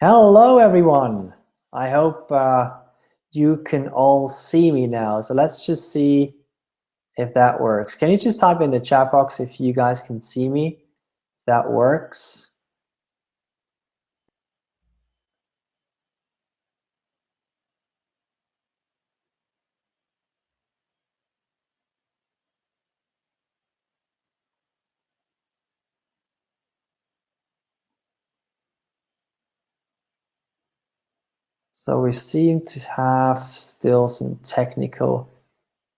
Hello, everyone. I hope you can all see me now. So let's just see if that works. Can you just type in the chat box if you guys can see me? If that works. So we seem to have still some technical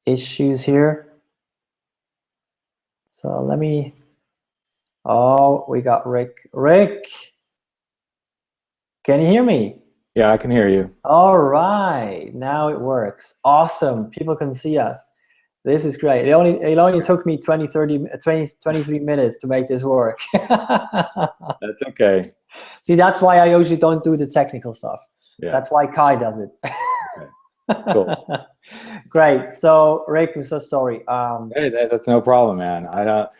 issues here. So let me, oh, we got Rick. Rick, can you hear me? Yeah, I can hear you. All right, now it works. Awesome, people can see us. This is great. It only took me 23 minutes to make this work. That's okay. See, that's why I usually don't do the technical stuff. Yeah. That's why Kai does it. Okay. Cool. Great. So, Rick, I'm so sorry. Hey, that's no problem, man. I don't,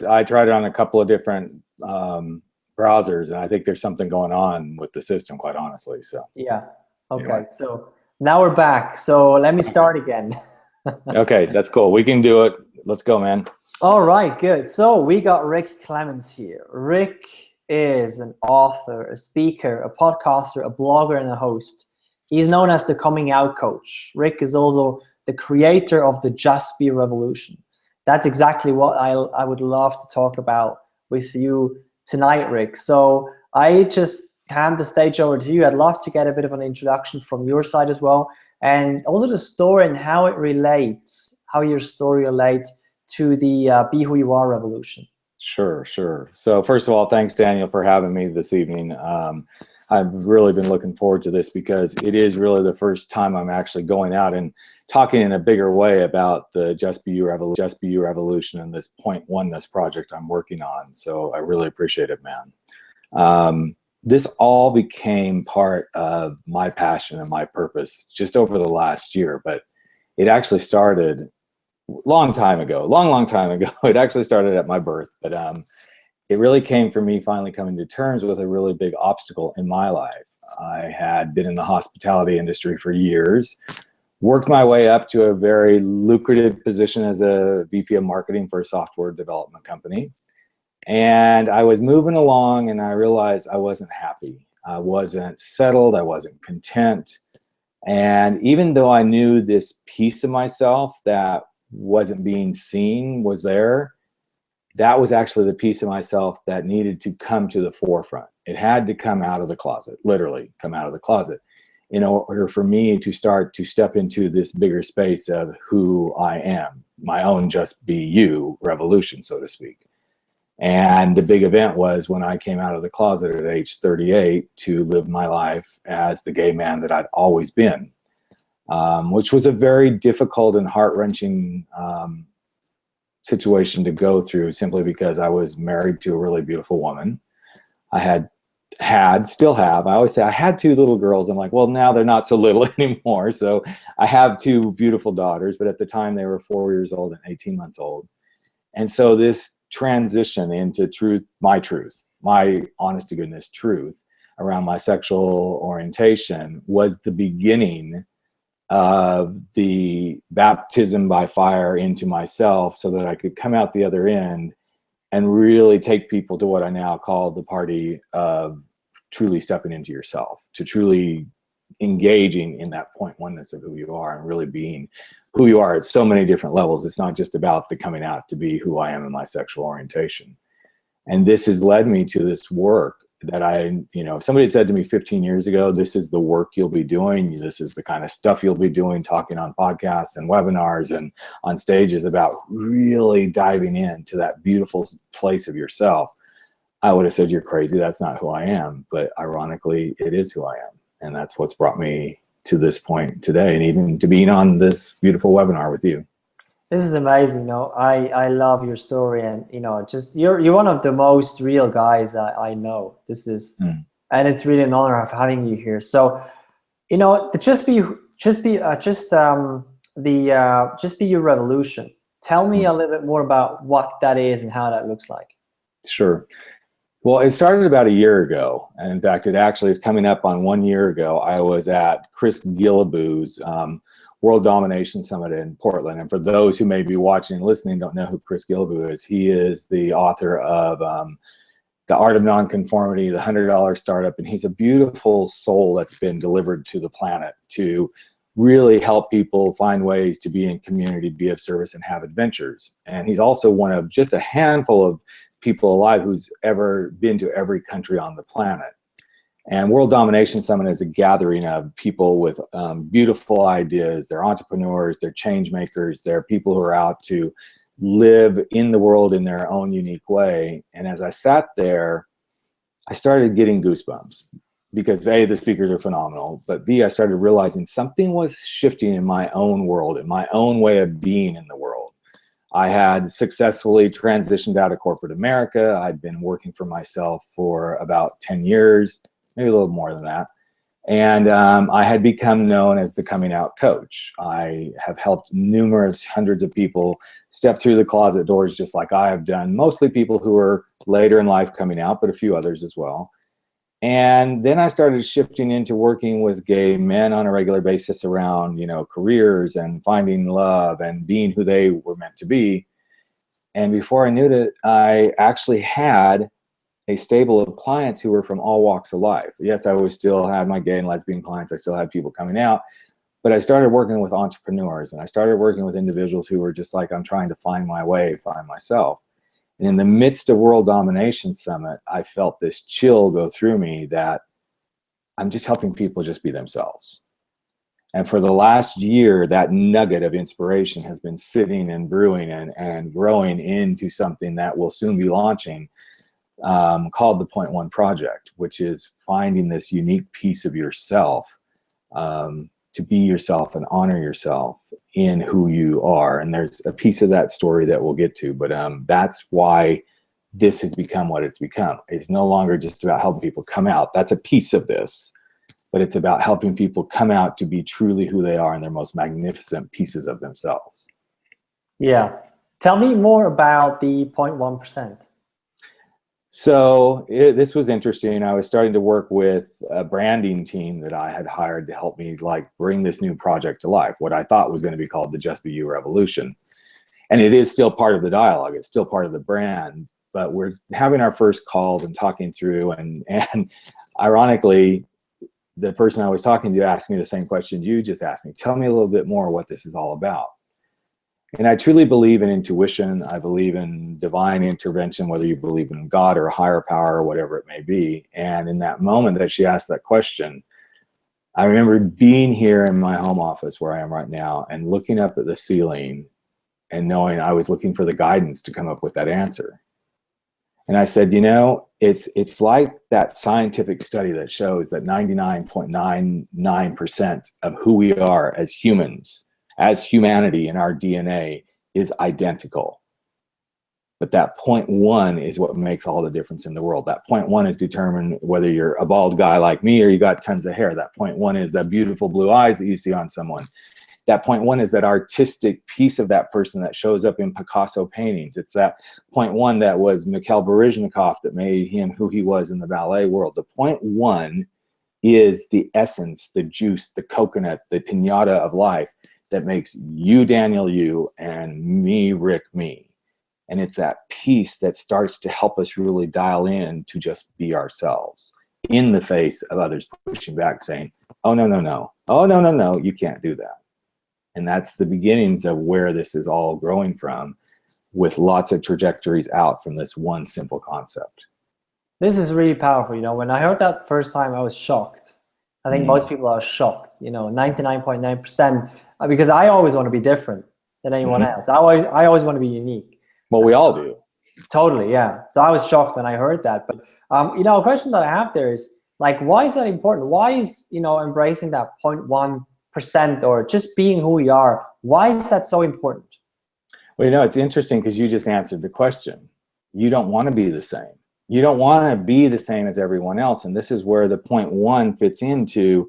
I tried it on a couple of different browsers, and I think there's something going on with the system, quite honestly. So Yeah. Okay. anyway. So now we're back. So let me start again. Okay, that's cool. We can do it. Let's go, man. All right, good. So we got Rick Clemons here. Rick is an author, a speaker, a podcaster, a blogger, and a host. He's known as the coming out coach. Rick is also the creator of the Just Be Revolution. That's exactly what I would love to talk about with you tonight, Rick. So I just hand the stage over to you. I'd love to get a bit of an introduction from your side as well, and also the story and how it relates, how your story relates to the Be Who You Are revolution. Sure. So first of all, thanks, Daniel, for having me this evening. I've really been looking forward to this because it is really the first time I'm actually going out and talking in a bigger way about the Just Be You revolution and this point oneness project I'm working on. So I really appreciate it, man. This all became part of my passion and my purpose just over the last year, but it actually started long time ago. It actually started at my birth, but it really came from me finally coming to terms with a really big obstacle in my life. I had been in the hospitality industry for years, worked my way up to a very lucrative position as a VP of marketing for a software development company. And I was moving along and I realized I wasn't happy. I wasn't settled. I wasn't content. And even though I knew this piece of myself that wasn't being seen was there, that was actually the piece of myself that needed to come to the forefront. It had to come out of the closet, literally come out of the closet, in order for me to start to step into this bigger space of who I am, my own Just Be You revolution, so to speak. And the big event was when I came out of the closet at age 38 to live my life as the gay man that I'd always been, which was a very difficult and heart-wrenching situation to go through, simply because I was married to a really beautiful woman. I still have, I always say I had two little girls. I'm like, well, now they're not so little anymore. So I have two beautiful daughters, but at the time they were 4 years old and 18 months old. And so this transition into my honest to goodness truth around my sexual orientation was the beginning of the baptism by fire into myself, so that I could come out the other end and really take people to what I now call the party of truly stepping into yourself, to truly engaging in that point oneness of who you are and really being who you are at so many different levels. It's not just about the coming out to be who I am in my sexual orientation. And this has led me to this work that somebody had said to me 15 years ago, this is the work you'll be doing. This is the kind of stuff you'll be doing, talking on podcasts and webinars and on stages about really diving into that beautiful place of yourself. I would have said, you're crazy. That's not who I am. But ironically, it is who I am. And that's what's brought me to this point today, and even to being on this beautiful webinar with you. This is amazing. I love your story, and just you're one of the most real guys I know. This is, and it's really an honor of having you here. So, the Just Be Your revolution. Tell me a little bit more about what that is and how that looks like. Sure. Well, it started about a year ago. And in fact, it actually is coming up on 1 year ago. I was at Chris Guillebeau's World Domination Summit in Portland. And for those who may be watching and listening, don't know who Chris Guillebeau is, he is the author of The Art of Nonconformity, the $100 Startup. And he's a beautiful soul that's been delivered to the planet to really help people find ways to be in community, be of service, and have adventures. And he's also one of just a handful of people alive who's ever been to every country on the planet. And World Domination Summit is a gathering of people with beautiful ideas. They're entrepreneurs, they're change makers, they're people who are out to live in the world in their own unique way. And as I sat there, I started getting goosebumps because A, the speakers are phenomenal, but B, I started realizing something was shifting in my own world, in my own way of being in the world. I had successfully transitioned out of corporate America. I'd been working for myself for about 10 years, maybe a little more than that. And I had become known as the coming out coach. I have helped numerous hundreds of people step through the closet doors just like I have done, mostly people who are later in life coming out, but a few others as well. And then I started shifting into working with gay men on a regular basis around, you know, careers and finding love and being who they were meant to be. And before I knew it, I actually had a stable of clients who were from all walks of life. Yes, I always still had my gay and lesbian clients. I still had people coming out, but I started working with entrepreneurs and I started working with individuals who were just like, I'm trying to find my way, find myself. And in the midst of World Domination Summit, I felt this chill go through me that I'm just helping people just be themselves. And for the last year, that nugget of inspiration has been sitting and brewing and growing into something that will soon be launching, called the Point One Project, which is finding this unique piece of yourself, to be yourself and honor yourself in who you are. And there's a piece of that story that we'll get to, but that's why this has become what it's become. It's no longer just about helping people come out. That's a piece of this, but it's about helping people come out to be truly who they are and their most magnificent pieces of themselves. Yeah. Tell me more about the 0.1%. So this was interesting. I was starting to work with a branding team that I had hired to help me like bring this new project to life, what I thought was going to be called the Just Be You Revolution. And it is still part of the dialogue. It's still part of the brand, but we're having our first calls and talking through. And ironically, the person I was talking to asked me the same question you just asked me. Tell me a little bit more what this is all about. And I truly believe in intuition. I believe in divine intervention, whether you believe in God or a higher power or whatever it may be. And in that moment that she asked that question, I remember being here in my home office where I am right now and looking up at the ceiling and knowing I was looking for the guidance to come up with that answer. And I said, you know, it's like that scientific study that shows that 99.99% of who we are as humans, as humanity in our DNA is identical. But that 0.1 is what makes all the difference in the world. That 0.1 is determined whether you're a bald guy like me or you got tons of hair. That 0.1 is the beautiful blue eyes that you see on someone. That 0.1 is that artistic piece of that person that shows up in Picasso paintings. It's that 0.1 that was Mikhail Baryshnikov that made him who he was in the ballet world. The 0.1 is the essence, the juice, the coconut, the piñata of life that makes you, Daniel, you, and me, Rick, me. And it's that piece that starts to help us really dial in to just be ourselves in the face of others pushing back saying, oh, no, no, no. Oh, no, no, no, you can't do that. And that's the beginnings of where this is all growing from, with lots of trajectories out from this one simple concept. This is really powerful. You know, when I heard that the first time, I was shocked. I think most people are shocked, you know, 99.9%, because I always want to be different than anyone else. I always want to be unique. Well, we all do. Totally, yeah. So I was shocked when I heard that. But, you know, a question that I have there is, like, why is that important? Why is, you know, embracing that 0.1% or just being who we are, why is that so important? Well, you know, it's interesting because you just answered the question. You don't want to be the same. You don't want to be the same as everyone else. And this is where the 0.1 fits into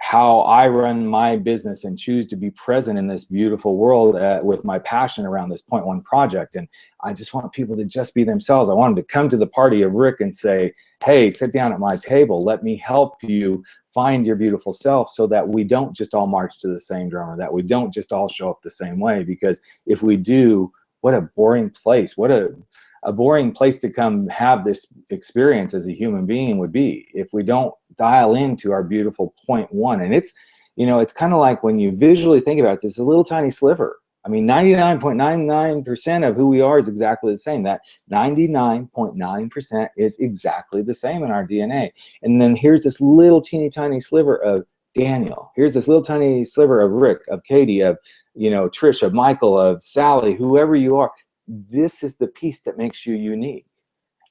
how I run my business and choose to be present in this beautiful world with my passion around this Point One project. And I just want people to just be themselves. I want them to come to the party of Rick and say, hey, sit down at my table. Let me help you find your beautiful self, so that we don't just all march to the same drummer, that we don't just all show up the same way. Because if we do, what a boring place. What a boring place to come have this experience as a human being would be if we don't dial into our beautiful Point One. And it's, you know, it's kind of like when you visually think about it, it's a little tiny sliver. I mean, 99.99% of who we are is exactly the same. That 99.9% is exactly the same in our DNA. And then here's this little teeny tiny sliver of Daniel. Here's this little tiny sliver of Rick, of Katie, of, you know, Trish, of Michael, of Sally, whoever you are. This is the piece that makes you unique.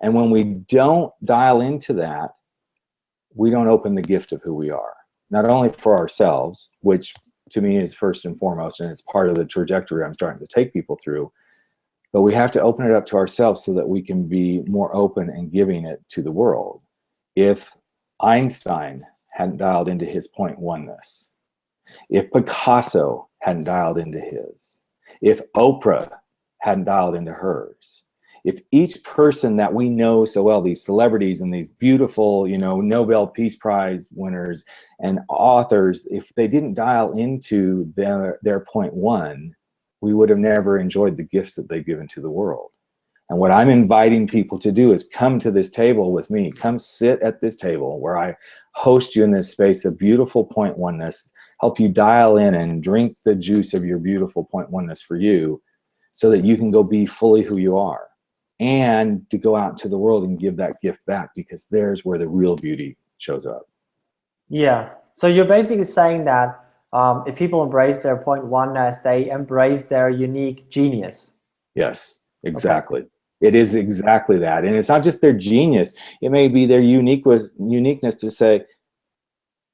And when we don't dial into that, we don't open the gift of who we are. Not only for ourselves, which to me is first and foremost, and it's part of the trajectory I'm starting to take people through, but we have to open it up to ourselves so that we can be more open and giving it to the world. If Einstein hadn't dialed into his Point Oneness, if Picasso hadn't dialed into his, if Oprah hadn't dialed into hers, if each person that we know so well, these celebrities and these beautiful, you know, Nobel Peace Prize winners and authors, if they didn't dial into their Point One, we would have never enjoyed the gifts that they've given to the world. And what I'm inviting people to do is come to this table with me. Come sit at this table where I host you in this space of beautiful Point Oneness, help you dial in and drink the juice of your beautiful Point Oneness for you, so that you can go be fully who you are, and to go out into the world and give that gift back, because there's where the real beauty shows up. Yeah. So you're basically saying that if people embrace their Point Oneness, they embrace their unique genius. Yes, exactly. Okay. It is exactly that. And it's not just their genius. It may be their uniqueness to say,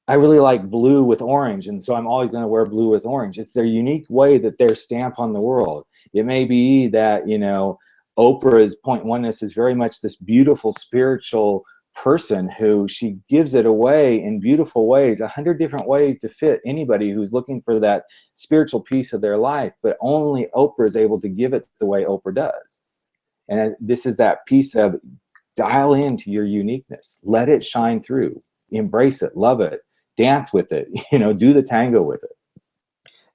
I really like blue with orange, and so I'm always going to wear blue with orange. It's their unique way that they're stamp on the world. It may be that, you know, Oprah's Point Oneness is very much this beautiful spiritual person who she gives it away in beautiful ways, 100 different ways to fit anybody who's looking for that spiritual piece of their life, but only Oprah is able to give it the way Oprah does. And this is that piece of dial into your uniqueness, let it shine through, embrace it, love it, dance with it, you know, do the tango with it.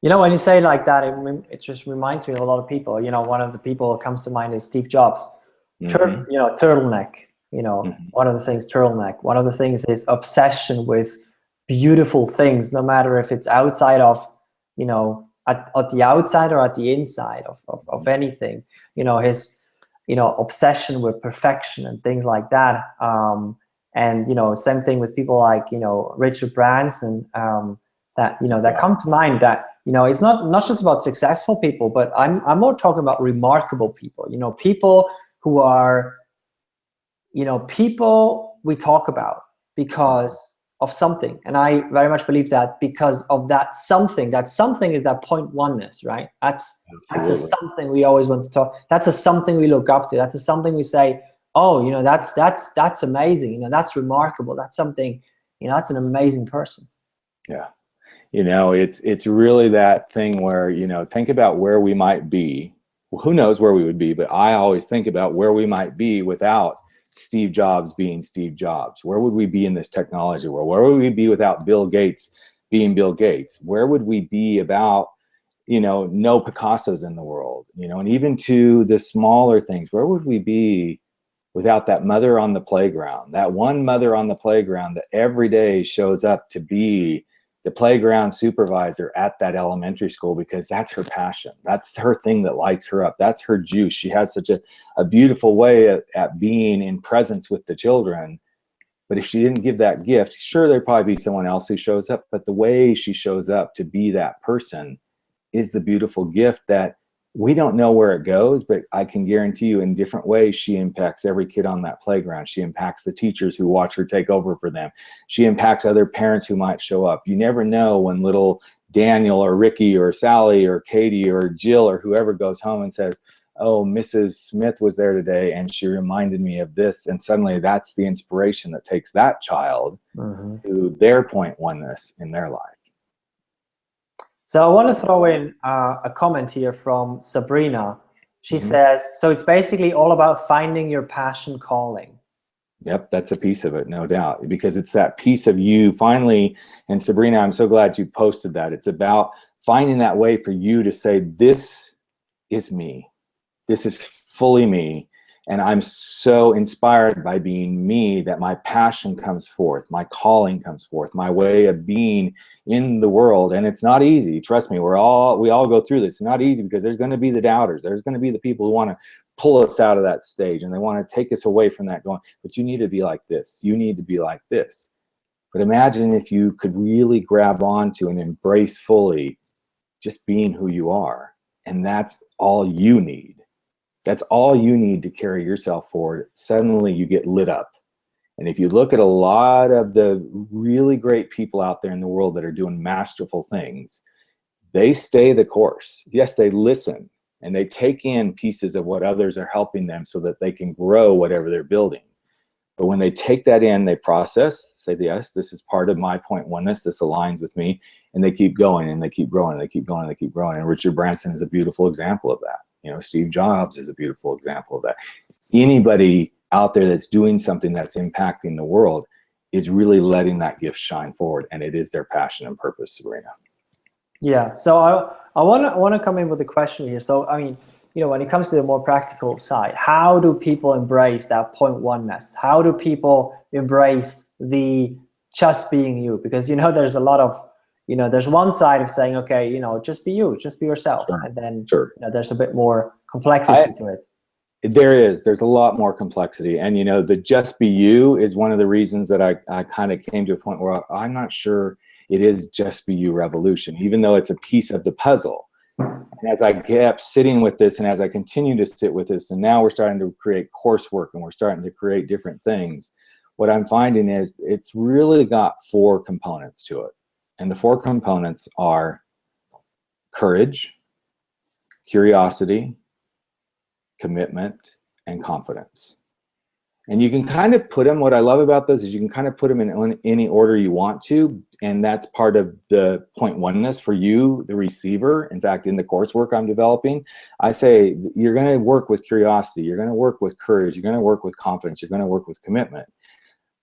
You know, when you say like that, it just reminds me of a lot of people. You know, one of the people that comes to mind is Steve Jobs. Mm-hmm. You know, turtleneck. You know, mm-hmm. One of the things, turtleneck. One of the things is obsession with beautiful things, no matter if it's outside of, you know, at the outside or at the inside of anything. You know, his, you know, obsession with perfection and things like that. And, you know, same thing with people like, you know, Richard Branson, that, you know, that come to mind, that, you know, it's not just about successful people, but I'm more talking about remarkable people, you know, people who are, you know, people we talk about because of something. And I very much believe that because of that something is that Point Oneness, right? That's a something we always want to talk. That's a something we look up to. That's a something we say, oh, you know, that's amazing. You know, that's remarkable. That's something, you know, that's an amazing person. Yeah. You know, it's really that thing where, you know, think about where we might be. Well, who knows where we would be, but I always think about where we might be without Steve Jobs being Steve Jobs. Where would we be in this technology world? Where would we be without Bill Gates being Bill Gates? Where would we be about, you know, no Picassos in the world? You know, and even to the smaller things, where would we be without that mother on the playground? That one mother on the playground that every day shows up to be the playground supervisor at that elementary school, because that's her passion. That's her thing that lights her up. That's her juice. She has such a beautiful way at being in presence with the children. But if she didn't give that gift, sure, there'd probably be someone else who shows up, but the way she shows up to be that person is the beautiful gift that we don't know where it goes, but I can guarantee you in different ways, she impacts every kid on that playground. She impacts the teachers who watch her take over for them. She impacts other parents who might show up. You never know when little Daniel or Ricky or Sally or Katie or Jill or whoever goes home and says, oh, Mrs. Smith was there today and she reminded me of this. And suddenly that's the inspiration that takes that child to their point oneness in their life. So I want to throw in a comment here from Sabrina. She says, so it's basically all about finding your passion calling. Yep, that's a piece of it, no doubt, because it's that piece of you finally. And Sabrina, I'm so glad you posted that. It's about finding that way for you to say, this is me. This is fully me. And I'm so inspired by being me that my passion comes forth, my calling comes forth, my way of being in the world. And it's not easy. Trust me, we all go through this. It's not easy because there's going to be the doubters. There's going to be the people who want to pull us out of that stage and they want to take us away from that going, but you need to be like this. You need to be like this. But imagine if you could really grab onto and embrace fully just being who you are. And that's all you need. That's all you need to carry yourself forward. Suddenly you get lit up. And if you look at a lot of the really great people out there in the world that are doing masterful things, they stay the course. Yes, they listen and they take in pieces of what others are helping them so that they can grow whatever they're building. But when they take that in, they process, say, yes, this is part of my point oneness. This aligns with me. And they keep going and they keep growing and they keep going and they keep growing. And Richard Branson is a beautiful example of that. You know, Steve Jobs is a beautiful example of that. Anybody out there that's doing something that's impacting the world is really letting that gift shine forward. And it is their passion and purpose, Sabrina. Yeah. So I want to come in with a question here. So, I mean, you know, when it comes to the more practical side, how do people embrace that point oneness? How do people embrace the just being you? Because, you know, there's a lot of, you know, there's one side of saying, okay, you know, just be you, just be yourself. Sure. And then, sure. You know, there's a bit more complexity to it. There's a lot more complexity. And, you know, the just be you is one of the reasons that I kind of came to a point where I'm not sure it is just be you revolution, even though it's a piece of the puzzle. And as I kept sitting with this and as I continue to sit with this, and now we're starting to create coursework and we're starting to create different things, what I'm finding is it's really got 4 components to it. And the 4 components are courage, curiosity, commitment, and confidence. And you can kind of put them, what I love about those is you can kind of put them in any order you want to. And that's part of the point oneness for you, the receiver. In fact, in the coursework I'm developing, I say you're going to work with curiosity. You're going to work with courage. You're going to work with confidence. You're going to work with commitment.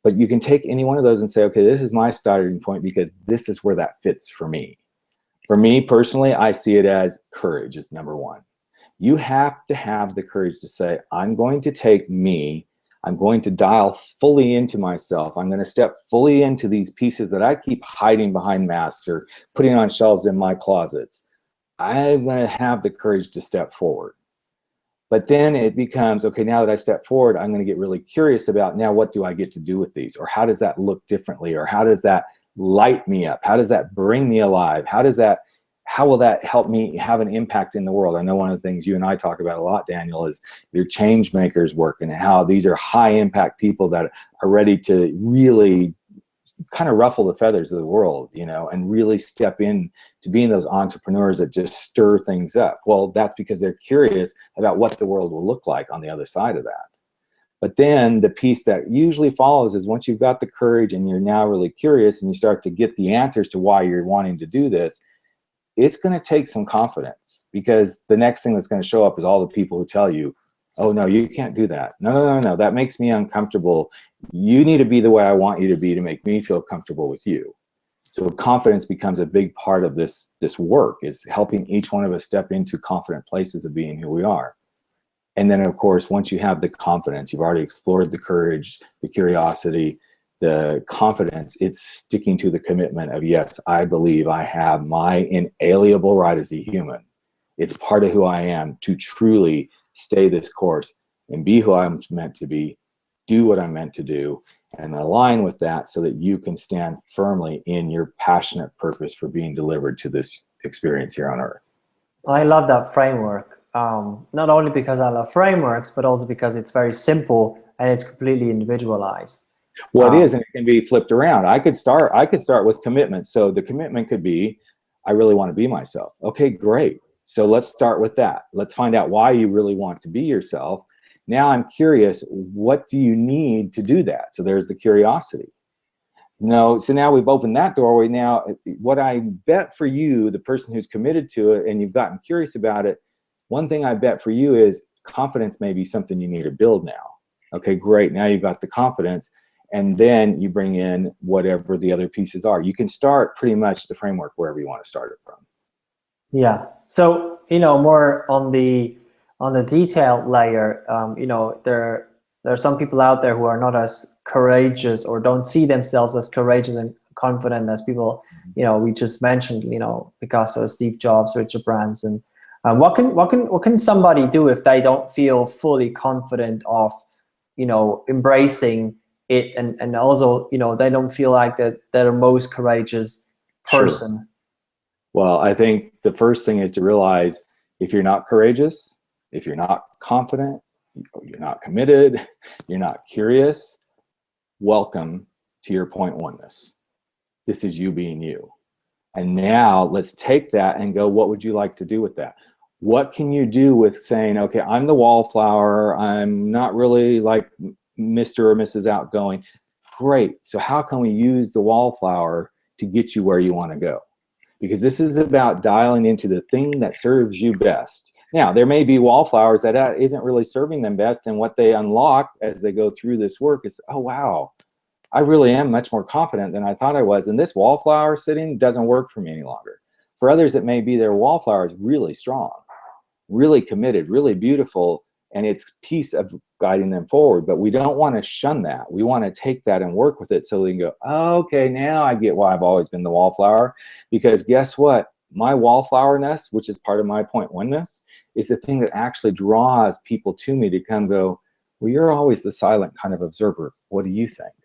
But you can take any one of those and say, okay, this is my starting point because this is where that fits for me. For me personally, I see it as courage is number 1. You have to have the courage to say, I'm going to take me. I'm going to dial fully into myself. I'm going to step fully into these pieces that I keep hiding behind masks or putting on shelves in my closets. I'm going to have the courage to step forward. But then it becomes, okay, now that I step forward, I'm going to get really curious about now what do I get to do with these? Or how does that look differently? Or how does that light me up? How does that bring me alive? How will that help me have an impact in the world? I know one of the things you and I talk about a lot, Daniel, is your change makers work and how these are high impact people that are ready to really kind of ruffle the feathers of the world, you know, and really step in to being those entrepreneurs that just stir things up. Well, that's because they're curious about what the world will look like on the other side of that. But then the piece that usually follows is once you've got the courage and you're now really curious and you start to get the answers to why you're wanting to do this, it's going to take some confidence, because the next thing that's going to show up is all the people who tell you, oh, no, you can't do that. No, that makes me uncomfortable. You need to be the way I want you to be to make me feel comfortable with you. So confidence becomes a big part of this work, is helping each one of us step into confident places of being who we are. And then, of course, once you have the confidence, you've already explored the courage, the curiosity, the confidence, it's sticking to the commitment of, yes, I believe I have my inalienable right as a human. It's part of who I am to truly stay this course and be who I'm meant to be, do what I'm meant to do, and align with that so that you can stand firmly in your passionate purpose for being delivered to this experience here on Earth. I love that framework, not only because I love frameworks, but also because it's very simple and it's completely individualized. Well, it is, and it can be flipped around. I could start with commitment. So the commitment could be, I really want to be myself. Okay, great. So let's start with that. Let's find out why you really want to be yourself. Now I'm curious, what do you need to do that? So there's the curiosity. No, so now we've opened that doorway. Now, what I bet for you, the person who's committed to it and you've gotten curious about it, one thing I bet for you is confidence may be something you need to build now. Okay, great. Now you've got the confidence, and then you bring in whatever the other pieces are. You can start pretty much the framework wherever you want to start it from. Yeah. So, more on the detail layer, there are some people out there who are not as courageous or don't see themselves as courageous and confident as people, we just mentioned, Picasso, Steve Jobs, Richard Branson. What can somebody do if they don't feel fully confident of, embracing it, and also, they don't feel like that they're the most courageous person? Sure. Well, I think the first thing is to realize if you're not courageous, if you're not confident, you're not committed, you're not curious, welcome to your point oneness. This is you being you. And now let's take that and go, what would you like to do with that? What can you do with saying, okay, I'm the wallflower, I'm not really like Mr. or Mrs. Outgoing. Great. So how can we use the wallflower to get you where you want to go? Because this is about dialing into the thing that serves you best. Now, there may be wallflowers that isn't really serving them best, and what they unlock as they go through this work is, oh, wow, I really am much more confident than I thought I was, and this wallflower sitting doesn't work for me any longer. For others, it may be their wallflower is really strong, really committed, really beautiful, and it's a piece of guiding them forward. But we don't want to shun that. We want to take that and work with it so we can go, oh, okay, now I get why I've always been the wallflower. Because guess what? My wallflowerness, which is part of my point oneness, is the thing that actually draws people to me to come go, well, you're always the silent kind of observer. What do you think?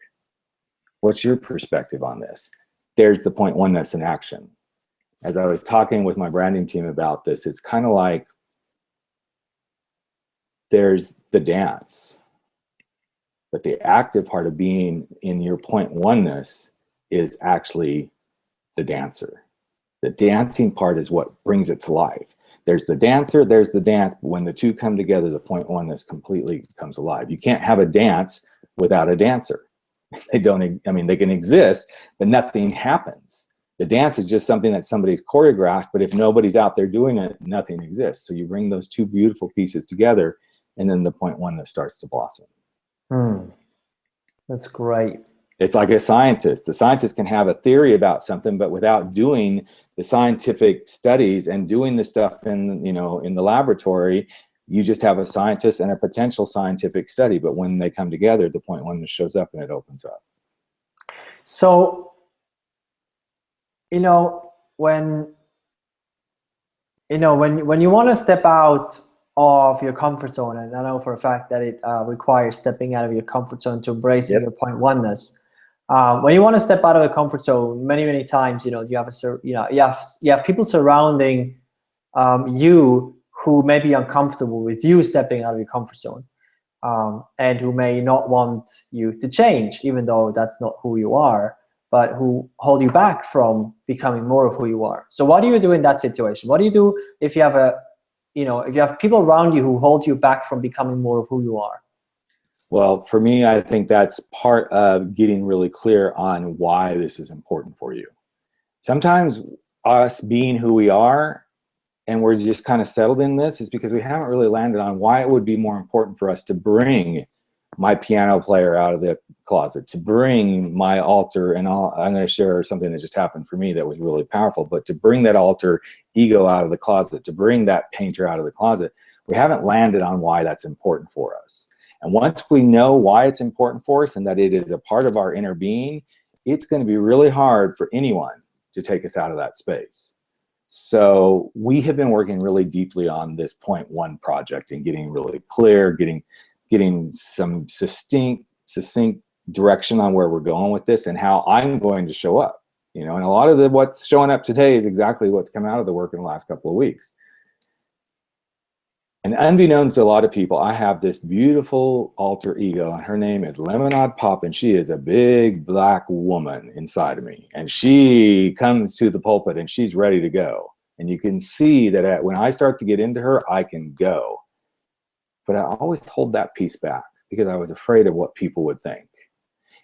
What's your perspective on this? There's the point oneness in action. As I was talking with my branding team about this, it's kind of like there's the dance, but the active part of being in your point oneness is actually the dancer. The dancing part is what brings it to life. There's the dancer, there's the dance, but when the two come together, the point oneness completely comes alive. You can't have a dance without a dancer. They don't, I mean, they can exist, but nothing happens. The dance is just something that somebody's choreographed, but if nobody's out there doing it, nothing exists. So you bring those two beautiful pieces together, and then the point oneness starts to blossom. That's great. It's like a scientist. The scientist can have a theory about something, but without doing the scientific studies and doing the stuff in, in the laboratory, you just have a scientist and a potential scientific study. But when they come together, the point oneness shows up and it opens up. So, when you want to step out of your comfort zone, and I know for a fact that it requires stepping out of your comfort zone to embracing your point oneness. When you want to step out of the comfort zone, many times, you have people surrounding you who may be uncomfortable with you stepping out of your comfort zone, and who may not want you to change, even though that's not who you are, but who hold you back from becoming more of who you are. So what do you do in that situation? What do you do if you have if you have people around you who hold you back from becoming more of who you are? Well, for me, I think that's part of getting really clear on why this is important for you. Sometimes us being who we are and we're just kind of settled in this is because we haven't really landed on why it would be more important for us to bring my piano player out of the closet, to bring my altar, and I'm going to share something that just happened for me that was really powerful, but to bring that alter ego out of the closet, to bring that painter out of the closet. We haven't landed on why that's important for us. And once we know why it's important for us and that it is a part of our inner being, it's going to be really hard for anyone to take us out of that space. So we have been working really deeply on this point one project and getting really clear, getting some succinct direction on where we're going with this and how I'm going to show up. And a lot of what's showing up today is exactly what's come out of the work in the last couple of weeks. And unbeknownst to a lot of people, I have this beautiful alter ego, and her name is Lemonade Pop, and she is a big black woman inside of me. And she comes to the pulpit and she's ready to go. And you can see that when I start to get into her, I can go. But I always hold that piece back because I was afraid of what people would think.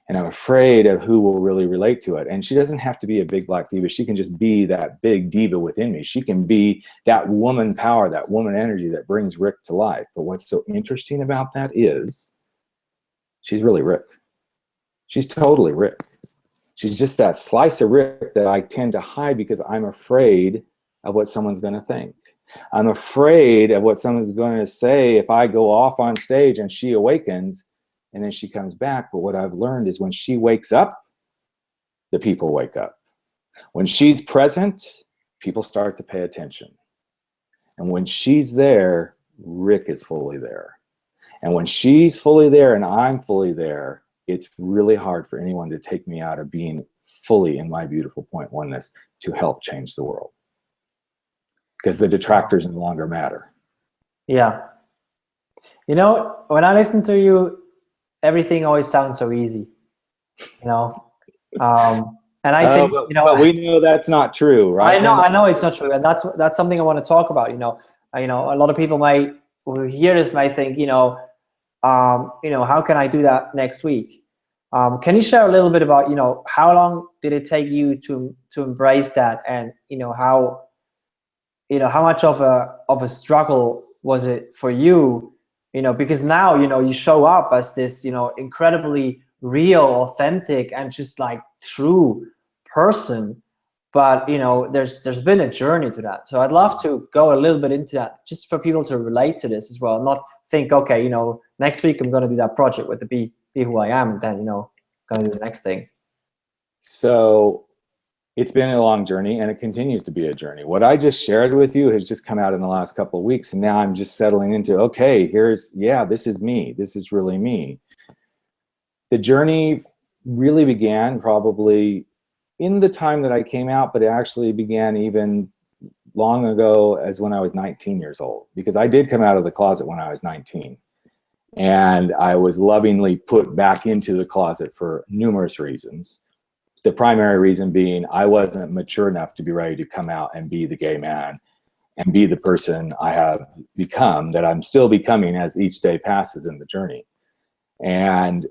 And I'm afraid of who will really relate to it. And she doesn't have to be a big black diva. She can just be that big diva within me. She can be that woman power, that woman energy that brings Rick to life. But what's so interesting about that is she's really Rick. She's totally Rick. She's just that slice of Rick that I tend to hide because I'm afraid of what someone's going to think. I'm afraid of what someone's going to say if I go off on stage and she awakens and then she comes back. But what I've learned is when she wakes up, the people wake up. When she's present, people start to pay attention. And when she's there, Rick is fully there. And when she's fully there and I'm fully there, it's really hard for anyone to take me out of being fully in my beautiful point oneness to help change the world. Because the detractors no longer matter. Yeah. You know, when I listen to you, everything always sounds so easy. You know, and I think but we know that's not true, right? I know it's not true, and that's something I want to talk about. You know, a lot of people might who hear this might think, how can I do that next week? Can you share a little bit about, how long did it take you to embrace that, and how much of a struggle was it for you? Because now you show up as this incredibly real, authentic, and just like true person. But there's been a journey to that. So I'd love to go a little bit into that, just for people to relate to this as well. Not think, okay, next week I'm going to do that project with the be who I am, and then going to do the next thing. So it's been a long journey, and it continues to be a journey. What I just shared with you has just come out in the last couple of weeks, and now I'm just settling into, okay, this is me. This is really me. The journey really began probably in the time that I came out, but it actually began even long ago, as when I was 19 years old, because I did come out of the closet when I was 19. And I was lovingly put back into the closet for numerous reasons. The primary reason being I wasn't mature enough to be ready to come out and be the gay man and be the person I have become, that I'm still becoming as each day passes in the journey. And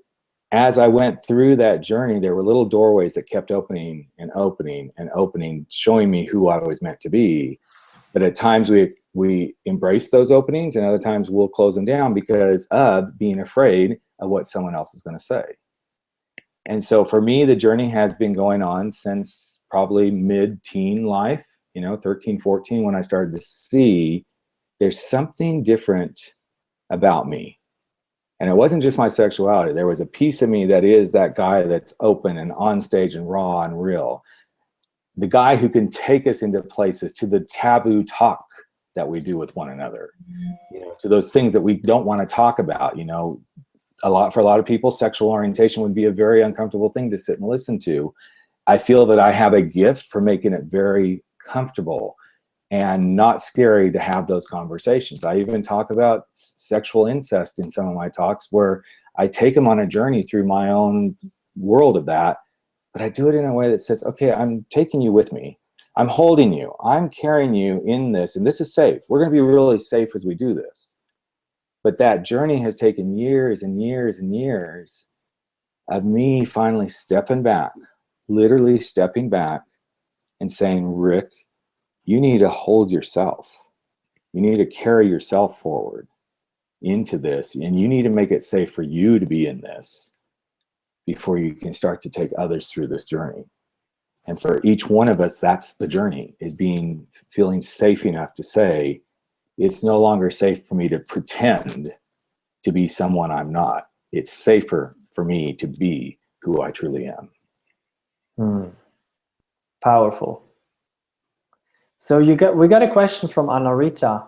as I went through that journey, there were little doorways that kept opening and opening and opening, showing me who I was meant to be. But at times we embrace those openings, and other times we'll close them down because of being afraid of what someone else is going to say. And so for me, the journey has been going on since probably mid-teen life, 13, 14, when I started to see there's something different about me. And it wasn't just my sexuality. There was a piece of me that is that guy that's open and on stage and raw and real. The guy who can take us into places, to the taboo talk that we do with one another, to those things that we don't want to talk about. For a lot of people, sexual orientation would be a very uncomfortable thing to sit and listen to. I feel that I have a gift for making it very comfortable and not scary to have those conversations. I even talk about sexual incest in some of my talks, where I take them on a journey through my own world of that. But I do it in a way that says, okay, I'm taking you with me. I'm holding you. I'm carrying you in this, and this is safe. We're going to be really safe as we do this. But that journey has taken years and years and years of me finally stepping back, literally stepping back and saying, Rick, you need to hold yourself. You need to carry yourself forward into this, and you need to make it safe for you to be in this before you can start to take others through this journey. And for each one of us, that's the journey, is feeling safe enough to say, it's no longer safe for me to pretend to be someone I'm not. It's safer for me to be who I truly am. Powerful. So we got a question from Anna Rita.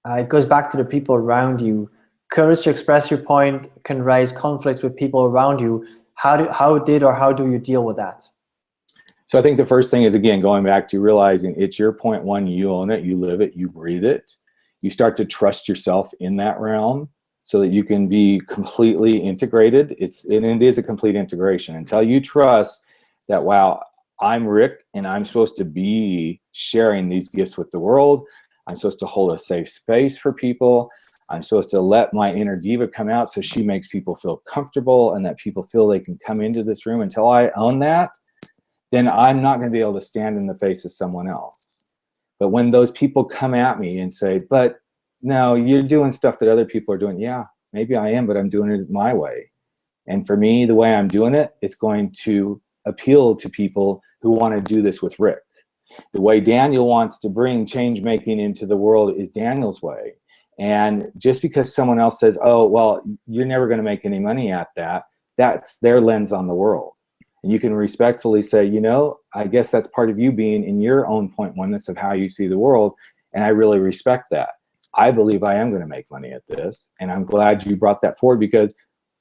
It goes back to the people around you. Courage to express your point can raise conflicts with people around you. How do you deal with that? So I think the first thing is, again, going back to realizing it's your point one, you own it, you live it, you breathe it. You start to trust yourself in that realm so that you can be completely integrated. It is a complete integration until you trust that, wow, I'm Rick, and I'm supposed to be sharing these gifts with the world. I'm supposed to hold a safe space for people. I'm supposed to let my inner diva come out so she makes people feel comfortable and that people feel they can come into this room. Until I own that, then I'm not going to be able to stand in the face of someone else. But when those people come at me and say, but no, you're doing stuff that other people are doing. Yeah, maybe I am, but I'm doing it my way. And for me, the way I'm doing it, it's going to appeal to people who want to do this with Rick. The way Daniel wants to bring change making into the world is Daniel's way. And just because someone else says, oh, well, you're never going to make any money at that, that's their lens on the world. And you can respectfully say, you know, I guess that's part of you being in your own point oneness of how you see the world. And I really respect that. I believe I am going to make money at this. And I'm glad you brought that forward, because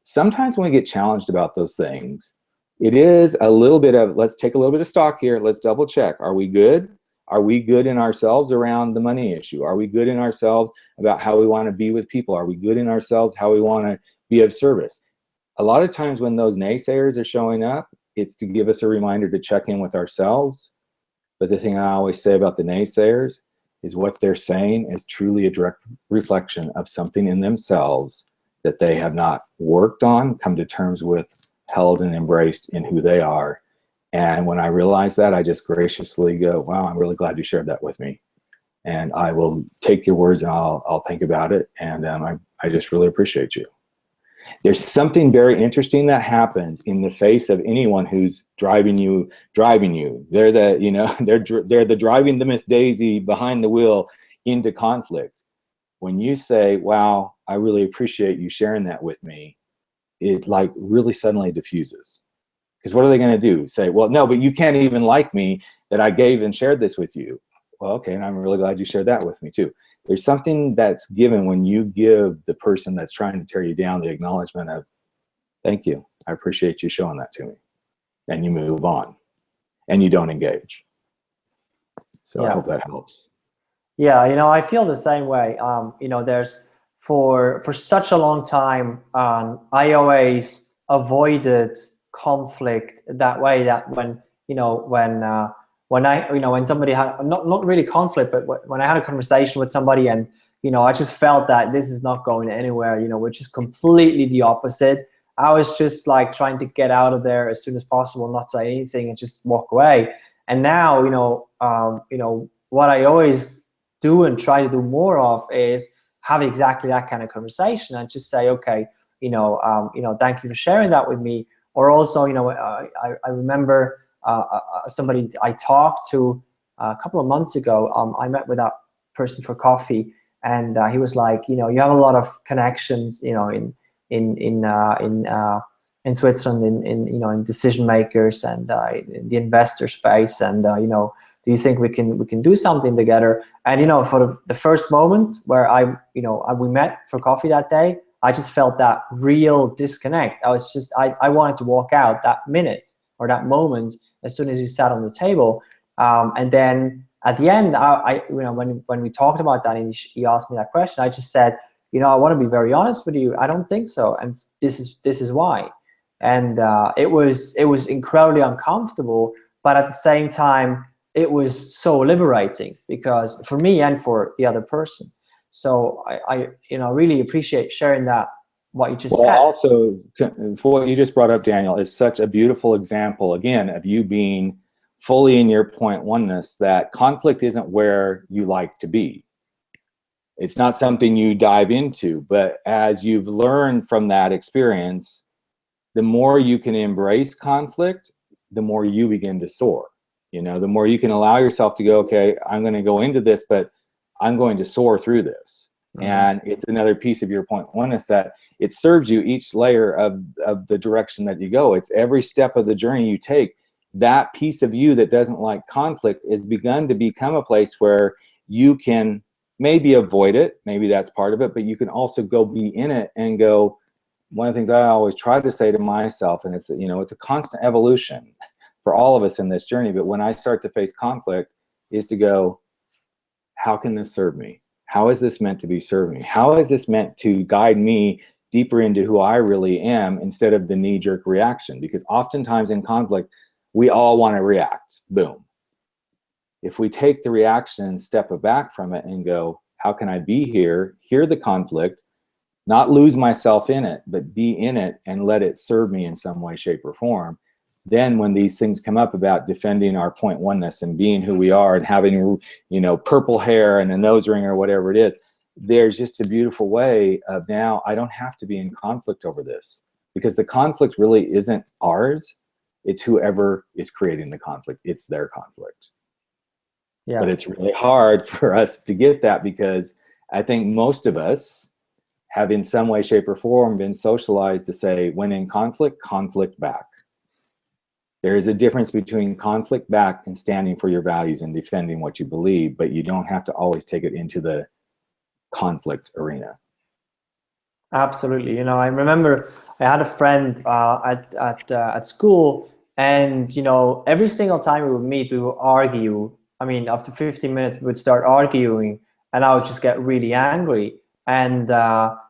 sometimes when we get challenged about those things, it is a little bit of, let's take a little bit of stock here. Let's double check. Are we good? Are we good in ourselves around the money issue? Are we good in ourselves about how we want to be with people? Are we good in ourselves how we want to be of service? A lot of times when those naysayers are showing up, it's to give us a reminder to check in with ourselves. But the thing I always say about the naysayers is what they're saying is truly a direct reflection of something in themselves that they have not worked on, come to terms with, held and embraced in who they are. And when I realize that, I just graciously go, wow, I'm really glad you shared that with me. And I will take your words and I'll think about it. And I just really appreciate you. There's something very interesting that happens in the face of anyone who's driving you. They're the, you know, they're the driving the Miss Daisy behind the wheel into conflict. When you say, wow, I really appreciate you sharing that with me, it like really suddenly diffuses. Because what are they going to do? Say, well, no, but you can't even like me that I gave and shared this with you. Well, okay, and I'm really glad you shared that with me too. There's something that's given when you give the person that's trying to tear you down the acknowledgement of, thank you, I appreciate you showing that to me. And you move on and you don't engage. So yeah. I hope that helps. Yeah, you know, I feel the same way. You know, there's for such a long time, I always avoided conflict that way. That when somebody had not really conflict, but when I had a conversation with somebody, and you know, I just felt that this is not going anywhere. You know, which is completely the opposite. I was just like trying to get out of there as soon as possible, not say anything, and just walk away. And now, you know, what I always do and try to do more of is have exactly that kind of conversation and just say, okay, thank you for sharing that with me. Or also, you know, I remember somebody I talked to a couple of months ago. I met with that person for coffee, and he was like, you know, you have a lot of connections, you know, in Switzerland, in decision makers and in the investor space, and you know, do you think we can do something together? And you know, for the first moment where we met for coffee that day, I just felt that real disconnect. I wanted to walk out that minute or that moment as soon as we sat on the table. And then at the end, when we talked about that and he asked me that question, I just said, you know, I want to be very honest with you. I don't think so, and this is why. And it was incredibly uncomfortable, but at the same time, it was so liberating, because for me and for the other person. So I really appreciate sharing that, what you just said. Also, for what you just brought up, Daniel, is such a beautiful example, again, of you being fully in your point oneness, that conflict isn't where you like to be. It's not something you dive into, but as you've learned from that experience, the more you can embrace conflict, the more you begin to soar. You know, the more you can allow yourself to go, okay, I'm going to go into this, but I'm going to soar through this. Mm-hmm. And it's another piece of your point oneness that it serves you each layer of the direction that you go. It's every step of the journey you take. That piece of you that doesn't like conflict is begun to become a place where you can maybe avoid it. Maybe that's part of it, but you can also go be in it and go. One of the things I always try to say to myself, and it's a constant evolution for all of us in this journey, but when I start to face conflict, is to go, how can this serve me? How is this meant to be serving me? How is this meant to guide me deeper into who I really am, instead of the knee-jerk reaction? Because oftentimes in conflict, we all want to react. Boom. If we take the reaction and step back from it and go, how can I be here, hear the conflict, not lose myself in it, but be in it and let it serve me in some way, shape, or form. Then when these things come up about defending our point oneness and being who we are and having, you know, purple hair and a nose ring or whatever it is, there's just a beautiful way of now I don't have to be in conflict over this, because the conflict really isn't ours. It's whoever is creating the conflict. It's their conflict. Yeah. But it's really hard for us to get that, because I think most of us have in some way, shape, or form been socialized to say, when in conflict, conflict back. There is a difference between conflict back and standing for your values and defending what you believe, but you don't have to always take it into the conflict arena. Absolutely. You know, I remember I had a friend at school, and, you know, every single time we would meet, we would argue. I mean, after 15 minutes, we would start arguing, and I would just get really angry. And,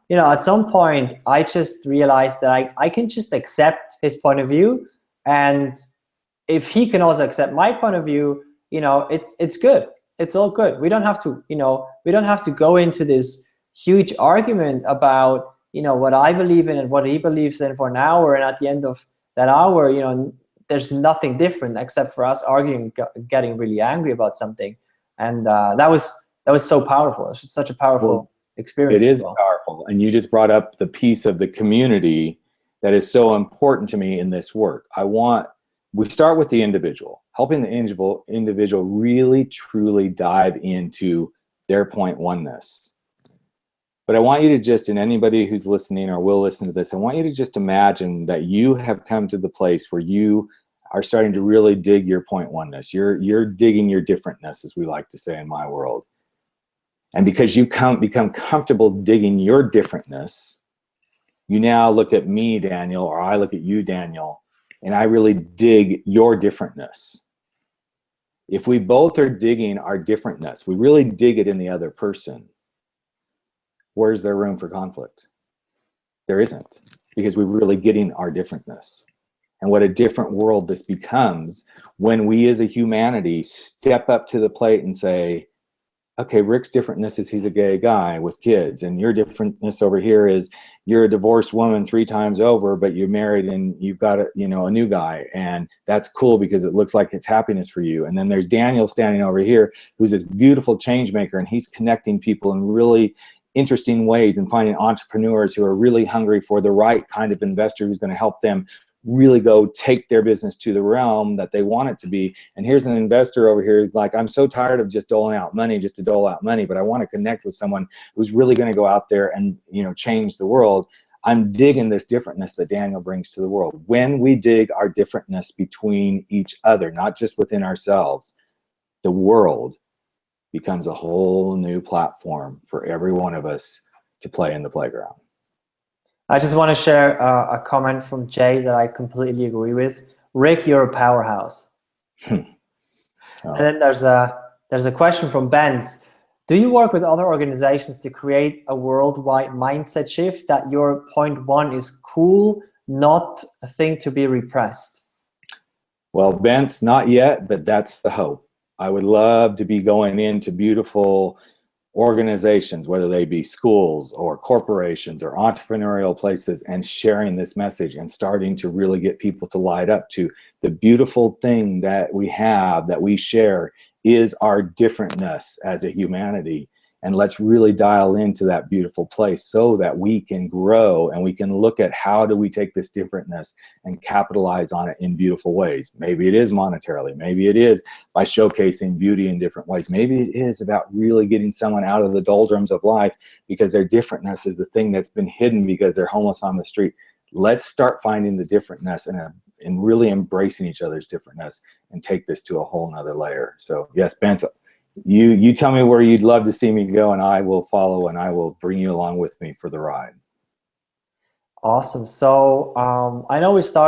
you know, at some point, I just realized that I can just accept his point of view. And if he can also accept my point of view, you know, it's good. It's all good. We don't have to, you know, we don't have to go into this huge argument about, you know, what I believe in and what he believes in for an hour. And at the end of that hour, you know, there's nothing different except for us arguing, getting really angry about something. And that was so powerful. It was such a powerful experience. It is powerful. And you just brought up the piece of the community that is so important to me in this work. We start with the individual, helping the individual really, truly dive into their point oneness. But I want you to just, and anybody who's listening or will listen to this, I want you to just imagine that you have come to the place where you are starting to really dig your point oneness. You're digging your differentness, as we like to say in my world. And because you become comfortable digging your differentness, you now look at me, Daniel, or I look at you, Daniel, and I really dig your differentness. If we both are digging our differentness, we really dig it in the other person, where's there room for conflict? There isn't, because we're really getting our differentness. And what a different world this becomes when we as a humanity step up to the plate and say, okay, Rick's differentness is he's a gay guy with kids, and your differentness over here is you're a divorced woman 3 times over, but you're married and you've got a new guy, and that's cool because it looks like it's happiness for you. And then there's Daniel standing over here, who's this beautiful change maker, and he's connecting people in really interesting ways and finding entrepreneurs who are really hungry for the right kind of investor who's going to help them really go take their business to the realm that they want it to be. And here's an investor over here who's like, I'm so tired of just doling out money just to dole out money, but I want to connect with someone who's really going to go out there and, you know, change the world. I'm digging this differentness that Daniel brings to the world. When we dig our differentness between each other, not just within ourselves, the world becomes a whole new platform for every one of us to play in the playground. I just want to share a comment from Jay that I completely agree with. Rick, you're a powerhouse. And then there's a question from Benz. Do you work with other organizations to create a worldwide mindset shift that your point one is cool, not a thing to be repressed? Well, Benz, not yet, but that's the hope. I would love to be going into beautiful organizations, whether they be schools or corporations or entrepreneurial places, and sharing this message and starting to really get people to light up to the beautiful thing that we have, that we share, is our differentness as a humanity. And let's really dial into that beautiful place so that we can grow and we can look at how do we take this differentness and capitalize on it in beautiful ways. Maybe it is monetarily. Maybe it is by showcasing beauty in different ways. Maybe it is about really getting someone out of the doldrums of life because their differentness is the thing that's been hidden because they're homeless on the street. Let's start finding the differentness and really embracing each other's differentness and take this to a whole nother layer. So yes, Benson, you tell me where you'd love to see me go, and I will follow, and I will bring you along with me for the ride. Awesome. So I know we started